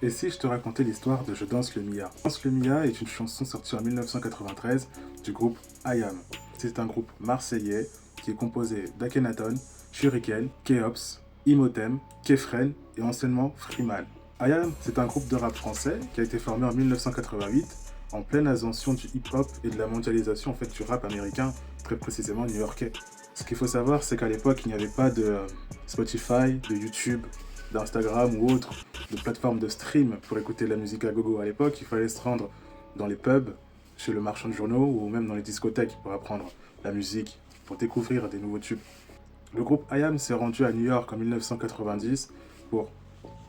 Et si je te racontais l'histoire de Je danse le Mia? Je danse le Mia est une chanson sortie en 1993 du groupe IAM. C'est un groupe marseillais qui est composé d'Akhenaton, Shuriken, Keops, Imhotep, Kefren et anciennement Freeman. IAM, c'est un groupe de rap français qui a été formé en 1988 en pleine ascension du hip-hop et de la mondialisation en fait, du rap américain, très précisément new-yorkais. Ce qu'il faut savoir, c'est qu'à l'époque, il n'y avait pas de Spotify, de YouTube, d'Instagram ou autre, de plateforme de stream pour écouter de la musique à gogo. À l'époque, il fallait se rendre dans les pubs, chez le marchand de journaux ou même dans les discothèques pour apprendre la musique, pour découvrir des nouveaux tubes. Le groupe IAM s'est rendu à New York en 1990 pour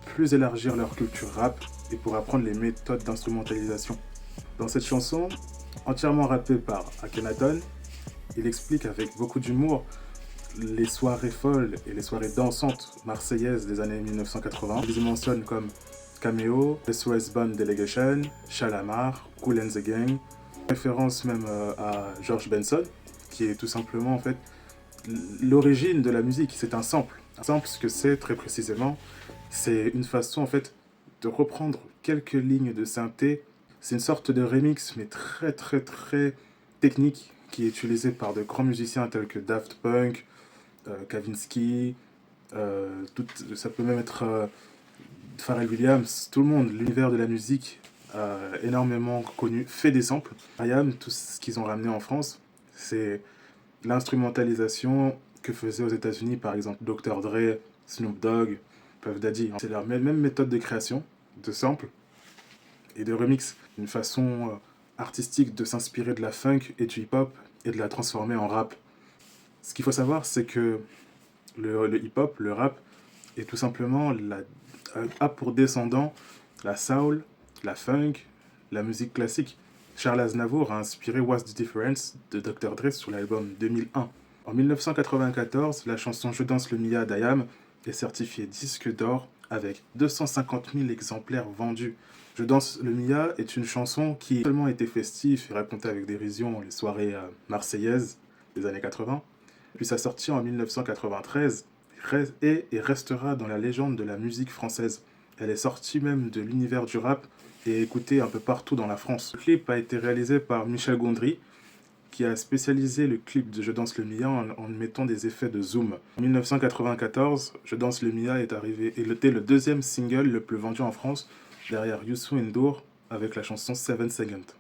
plus élargir leur culture rap et pour apprendre les méthodes d'instrumentalisation. Dans cette chanson, entièrement rappée par Akhenaton, il explique avec beaucoup d'humour les soirées folles et les soirées dansantes marseillaises des années 1980. Ils y mentionnent comme Cameo, SOS Band Delegation, Shalamar, Kool and the Gang, référence même à George Benson, qui est tout simplement en fait l'origine de la musique, c'est un sample. Un sample, ce que c'est très précisément, c'est une façon en fait de reprendre quelques lignes de synthé. C'est une sorte de remix, mais très technique, qui est utilisé par de grands musiciens tels que Daft Punk, Kavinsky, ça peut même être Pharrell Williams, tout le monde, l'univers de la musique énormément connu, fait des samples. IAM, tout ce qu'ils ont ramené en France, c'est l'instrumentalisation que faisaient aux États-Unis, par exemple Dr. Dre, Snoop Dogg, Puff Daddy. C'est leur même méthode de création, de sample et de remix. Une façon artistique de s'inspirer de la funk et du hip-hop et de la transformer en rap. Ce qu'il faut savoir, c'est que le hip-hop, le rap, est tout simplement a pour descendant la soul, la funk, la musique classique. Charles Aznavour a inspiré What's the Difference de Dr. Dre sur l'album 2001. En 1994, la chanson Je danse le Mia d'IAM est certifiée disque d'or avec 250 000 exemplaires vendus. Je danse le Mia est une chanson qui a seulement été festive et racontée avec dérision les soirées marseillaises des années 80. Puis sa sortie en 1993 est et restera dans la légende de la musique française. Elle est sortie même de l'univers du rap et écoutée un peu partout dans la France. Le clip a été réalisé par Michel Gondry, qui a spécialisé le clip de Je danse le Mia en mettant des effets de zoom. En 1994, Je danse le Mia est arrivé et était le deuxième single le plus vendu en France, derrière Youssou N'Dour avec la chanson 7 Seconds.